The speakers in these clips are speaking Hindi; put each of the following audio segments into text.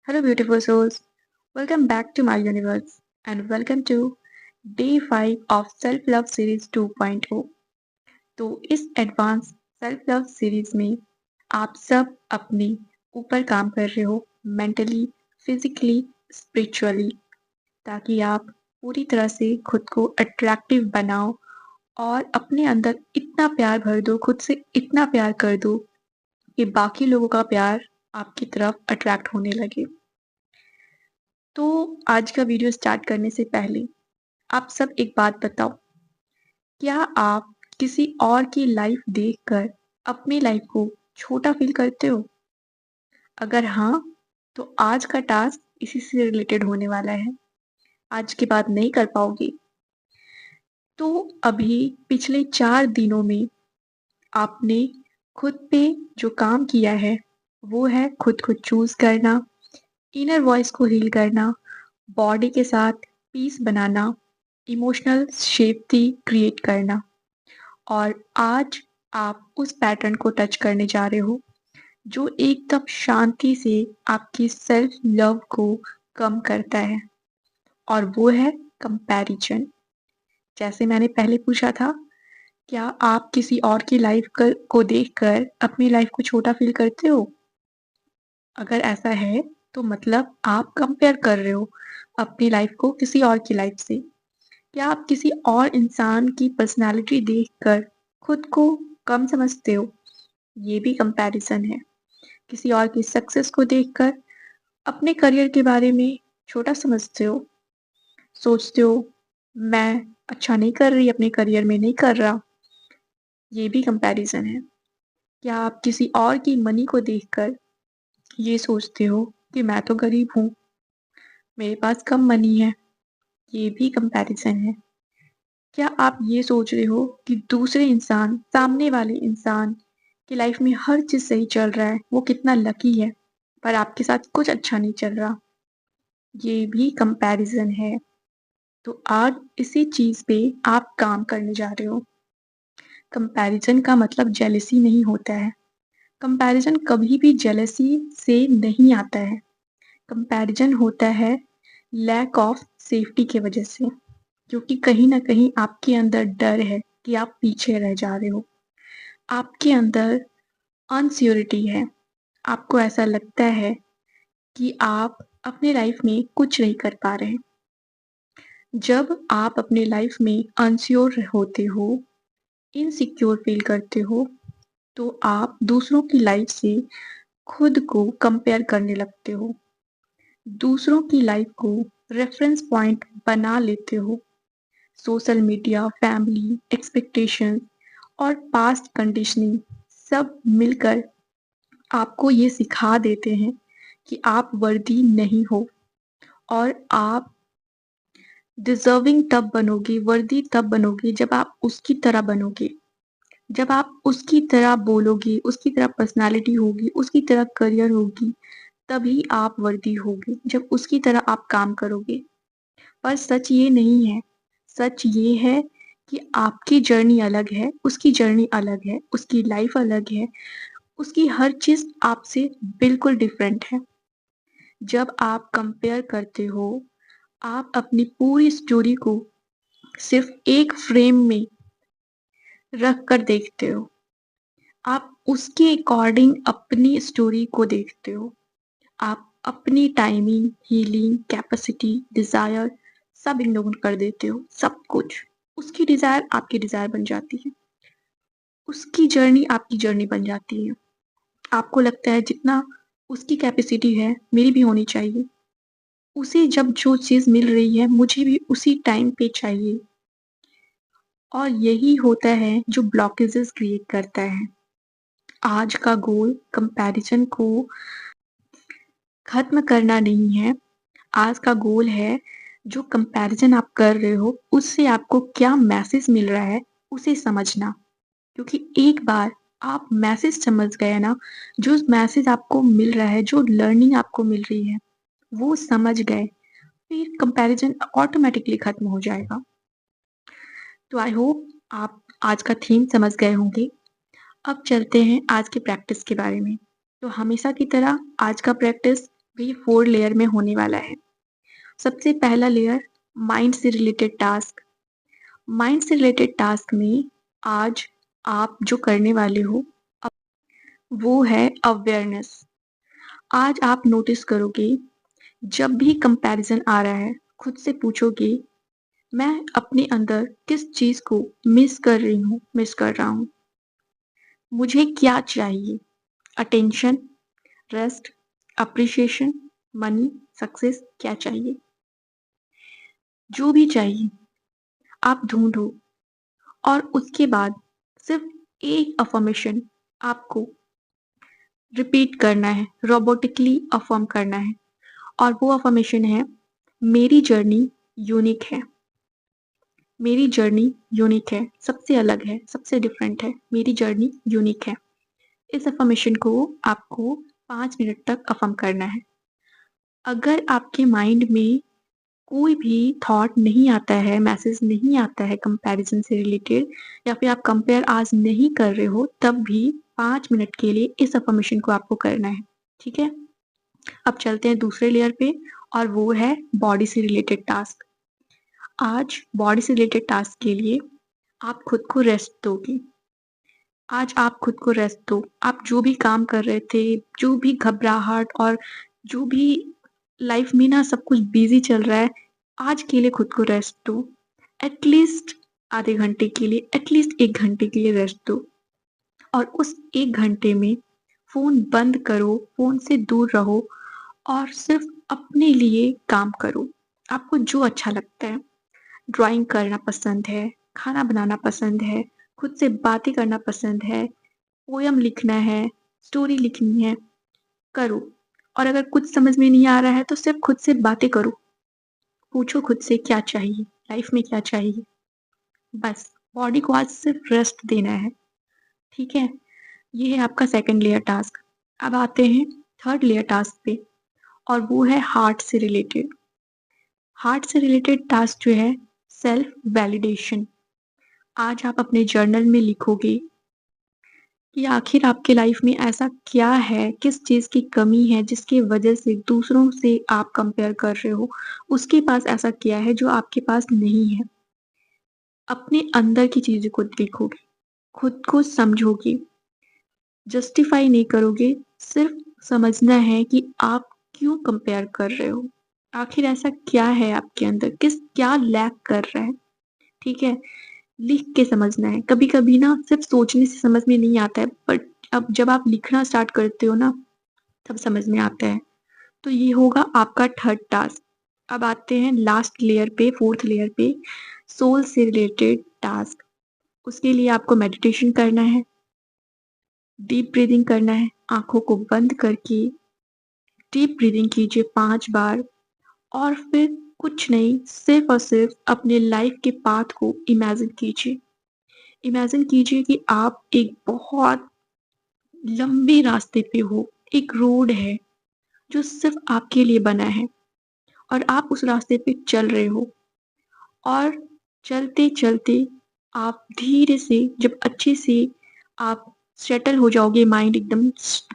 Hello, beautiful souls. Welcome back to my universe and welcome to Day 5 of Self Love Series 2.0. तो इस एडवांस सेल्फ लव सीरीज में आप सब अपने ऊपर काम कर रहे हो मेंटली, फिजिकली, स्पिरिचुअली ताकि आप पूरी तरह से खुद को अट्रैक्टिव बनाओ और अपने अंदर इतना प्यार भर दो, खुद से इतना प्यार कर दो कि बाकी लोगों का प्यार आपकी तरफ अट्रैक्ट होने लगे। तो आज का वीडियो स्टार्ट करने से पहले आप सब एक बात बताओ, क्या आप किसी और की लाइफ देखकर अपनी लाइफ को छोटा फील करते हो? अगर हाँ, तो आज का टास्क इसी से रिलेटेड होने वाला है। आज के बाद नहीं कर पाओगे। तो अभी पिछले 4 दिनों में आपने खुद पे जो काम किया है, वो है खुद को चूज़ करना, इनर वॉइस को हील करना, बॉडी के साथ पीस बनाना, इमोशनल सेफ्टी क्रिएट करना। और आज आप उस पैटर्न को टच करने जा रहे हो जो एकदम शांति से आपकी सेल्फ लव को कम करता है, और वो है कंपैरिजन। जैसे मैंने पहले पूछा था, क्या आप किसी और की लाइफ को देखकर अपनी लाइफ को छोटा फील करते हो? अगर ऐसा है तो मतलब आप कंपेयर कर रहे हो अपनी लाइफ को किसी और की लाइफ से। क्या आप किसी और इंसान की पर्सनैलिटी देखकर खुद को कम समझते हो? ये भी कंपैरिजन है। किसी और की सक्सेस को देखकर अपने करियर के बारे में छोटा समझते हो, सोचते हो मैं अच्छा नहीं कर रही, अपने करियर में नहीं कर रहा। ये भी कंपैरिजन है। क्या आप किसी और की मनी को देखकर ये सोचते हो कि मैं तो गरीब हूँ, मेरे पास कम मनी है? ये भी कंपैरिजन है। क्या आप ये सोच रहे हो कि दूसरे इंसान, सामने वाले इंसान की लाइफ में हर चीज़ सही चल रहा है, वो कितना लकी है, पर आपके साथ कुछ अच्छा नहीं चल रहा? ये भी कंपैरिजन है। तो आज इसी चीज़ पे आप काम करने जा रहे हो। कंपैरिजन का मतलब जेलसी नहीं होता है। कंपैरिजन कभी भी जेलसी से नहीं आता है। कंपैरिजन होता है लैक ऑफ सेफ्टी की वजह से, क्योंकि कहीं न कहीं आपके अंदर डर है कि आप पीछे रह जा रहे हो। आपके अंदर अनसिक्योरिटी है। आपको ऐसा लगता है कि आप अपने लाइफ में कुछ नहीं कर पा रहे। जब आप अपने लाइफ में अनसिक्योर होते हो, इनसिक्योर फील करते हो, तो आप दूसरों की लाइफ से खुद को कंपेयर करने लगते हो। दूसरों की लाइफ को रेफरेंस पॉइंट बना लेते हो। सोशल मीडिया, फैमिली, एक्सपेक्टेशंस और पास्ट कंडीशनिंग सब मिलकर आपको ये सिखा देते हैं कि आप वर्दी नहीं हो, और आप डिज़र्विंग तब बनोगे, वर्दी तब बनोगे जब आप उसकी तरह बनोगे। जब आप उसकी तरह बोलोगे, उसकी तरह पर्सनैलिटी होगी, उसकी तरह करियर होगी, तभी आप वर्दी होगे, जब उसकी तरह आप काम करोगे। पर सच ये नहीं है। सच ये है कि आपकी जर्नी अलग है, उसकी जर्नी अलग है, उसकी लाइफ़ अलग है, उसकी हर चीज़ आपसे बिल्कुल डिफरेंट है। जब आप कंपेयर करते हो, आप अपनी पूरी स्टोरी को सिर्फ़ एक फ्रेम में रख कर देखते हो। आप उसके अकॉर्डिंग अपनी स्टोरी को देखते हो। आप अपनी टाइमिंग, हीलिंग, कैपेसिटी, डिज़ायर सब इग्नोर कर देते हो, सब कुछ। उसकी डिज़ायर आपकी डिज़ायर बन जाती है। उसकी जर्नी आपकी जर्नी बन जाती है। आपको लगता है जितना उसकी कैपेसिटी है, मेरी भी होनी चाहिए। उसे जब जो चीज़ मिल रही है, मुझे भी उसी टाइम पे चाहिए। और यही होता है जो ब्लॉकेजेस क्रिएट करता है। आज का गोल कंपैरिजन को खत्म करना नहीं है। आज का गोल है, जो कंपैरिजन आप कर रहे हो, उससे आपको क्या मैसेज मिल रहा है, उसे समझना। क्योंकि एक बार आप मैसेज समझ गए ना, जो मैसेज आपको मिल रहा है, जो लर्निंग आपको मिल रही है, वो समझ गए, फिर कंपैरिजन ऑटोमैटिकली खत्म हो जाएगा। तो आई होप आप आज का थीम समझ गए होंगे। अब चलते हैं आज की प्रैक्टिस के बारे में। तो हमेशा की तरह आज का प्रैक्टिस तो ये 4 लेयर में होने वाला है। सबसे पहला लेयर माइंड से रिलेटेड टास्क। माइंड से रिलेटेड टास्क में आज आप जो करने वाले हो वो है अवेयरनेस। आज आप नोटिस करोगे जब भी कंपैरिजन आ रहा है, खुद से पूछोगे मैं अपने अंदर किस चीज़ को मिस कर रही हूँ, मिस कर रहा हूँ। मुझे क्या चाहिए? Attention, rest, appreciation, money, success क्या चाहिए? जो भी चाहिए आप ढूँढो और उसके बाद सिर्फ एक अफ़र्मेशन आपको रिपीट करना है, रोबोटिकली अफ़र्म करना है और वो अफ़र्मेशन है मेरी जर्नी यूनिक है। मेरी जर्नी यूनिक है, सबसे अलग है, सबसे डिफरेंट है, मेरी जर्नी यूनिक है। इस अफ़र्मेशन को आपको 5 मिनट तक अफ़र्म करना है। अगर आपके माइंड में कोई भी थॉट नहीं आता है, मैसेज नहीं आता है कंपैरिज़न से रिलेटेड या फिर आप कंपेयर आज नहीं कर रहे हो, तब भी 5 मिनट के लिए इस अफ़र्मेशन को आपको करना है, ठीक है? अब चलते हैं दूसरे लेयर पे और वो है बॉडी से रिलेटेड टास्क। आज बॉडी से रिलेटेड टास्क के लिए आप खुद को रेस्ट दोगे। आज आप खुद को रेस्ट दो। आप जो भी काम कर रहे थे, जो भी घबराहट और जो भी लाइफ में ना सब कुछ बिज़ी चल रहा है, आज के लिए खुद को रेस्ट दो। एटलीस्ट आधे घंटे के लिए, एटलीस्ट 1 घंटे के लिए रेस्ट दो और उस 1 घंटे में फ़ोन बंद करो, फ़ोन से दूर रहो और सिर्फ़ अपने लिए काम करो। आपको जो अच्छा लगता है, ड्राइंग करना पसंद है, खाना बनाना पसंद है, खुद से बातें करना पसंद है, पोएम लिखना है, स्टोरी लिखनी है, करो। और अगर कुछ समझ में नहीं आ रहा है तो सिर्फ़ खुद से बातें करो। पूछो खुद से क्या चाहिए, लाइफ़ में क्या चाहिए? बस बॉडी को आज सिर्फ़ रेस्ट देना है, ठीक है? ये है आपका सेकंड लेयर टास्क। अब आते हैं थर्ड लेयर टास्क पे और वो है हार्ट से रिलेटेड। हार्ट से रिलेटेड टास्क जो है सेल्फ वैलिडेशन। आज आप अपने जर्नल में लिखोगे कि आखिर आपके लाइफ में ऐसा क्या है, किस चीज़ की कमी है जिसकी वजह से दूसरों से आप कंपेयर कर रहे हो, उसके पास ऐसा क्या है जो आपके पास नहीं है। अपने अंदर की चीज़ों को देखोगे, खुद को समझोगे, जस्टिफाई नहीं करोगे, सिर्फ समझना है कि आप क्यों कंपेयर कर रहे हो। आखिर ऐसा क्या है आपके अंदर, क्या लैक कर रहा है, ठीक है? लिख के समझना है। कभी-कभी ना सिर्फ़ सोचने से समझ में नहीं आता है, बट अब जब आप लिखना स्टार्ट करते हो ना, तब समझ में आता है। तो ये होगा आपका थर्ड टास्क। अब आते हैं लास्ट लेयर पे, फोर्थ लेयर पे, सोल से रिलेटेड टास्क। उसके लिए आपको मेडिटेशन करना है, डीप ब्रीथिंग करना है, आँखों को बंद करके डीप ब्रीथिंग कीजिए 5 बार और फिर कुछ नहीं, सिर्फ़ और सिर्फ़ अपने लाइफ़ के पाथ को इमेजिन कीजिए। इमेजिन कीजिए कि आप एक बहुत लंबे रास्ते पे हो, एक रोड है जो सिर्फ़ आपके लिए बना है और आप उस रास्ते पे चल रहे हो और चलते-चलते आप धीरे से जब अच्छे से आप सेटल हो जाओगे, माइंड एकदम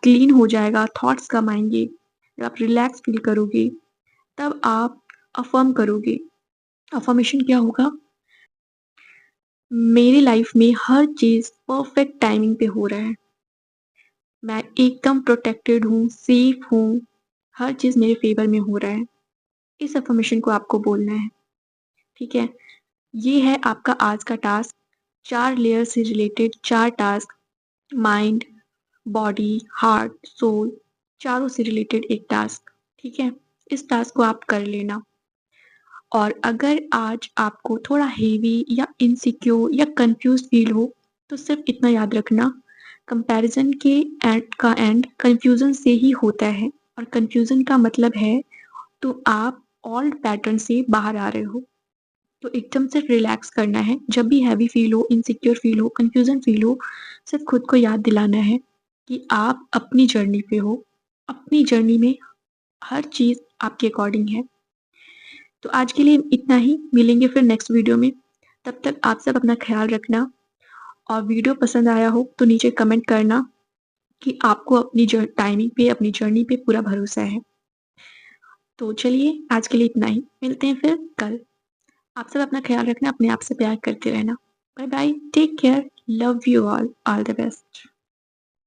क्लीन हो जाएगा, थॉट्स कम आएँगे, जब आप रिलैक्स फ़ील करोगे, तब आप अफ़र्म करोगे। अफ़र्मेशन क्या होगा? मेरी लाइफ़ में हर चीज़ परफ़ेक्ट टाइमिंग पे हो रहा है। मैं एकदम प्रोटेक्टेड हूँ, सेफ हूँ, हर चीज़ मेरे फ़ेवर में हो रहा है। इस अफ़र्मेशन को आपको बोलना है, ठीक है? ये है आपका आज का टास्क, 4 लेयर से related 4 task, mind, body, heart, soul, चारों से रिलेटेड एक टास्क, ठीक है? इस टास्क को आप कर लेना और अगर आज आपको थोड़ा हेवी या इनसिक्योर या कन्फ्यूज़ फ़ील हो, तो सिर्फ़ इतना याद रखना, कंपैरिज़न के एंड कन्फ्यूज़न से ही होता है और कन्फ्यूज़न का मतलब है तो आप ओल्ड पैटर्न से बाहर आ रहे हो। तो एकदम से रिलैक्स करना है, जब भी हैवी फ़ील हो, इनसिक्योर फ़ील हो, कन्फ्यूज़न फ़ील हो, सिर्फ़ खुद को याद दिलाना है कि आप अपनी जर्नी पे हो, अपनी जर्नी में हर चीज़ आपके अकॉर्डिंग है। तो आज के लिए इतना ही, मिलेंगे फिर नेक्स्ट वीडियो में। तब तक आप सब अपना ख़्याल रखना और वीडियो पसंद आया हो तो नीचे कमेंट करना कि आपको अपनी टाइमिंग पे, अपनी जर्नी पे पूरा भरोसा है। तो चलिए आज के लिए इतना ही। मिलते हैं फिर कल। आप सब अपना ख्याल रखना, अपने आप से प्यार करते रहना। Bye bye, take care, love you all the best.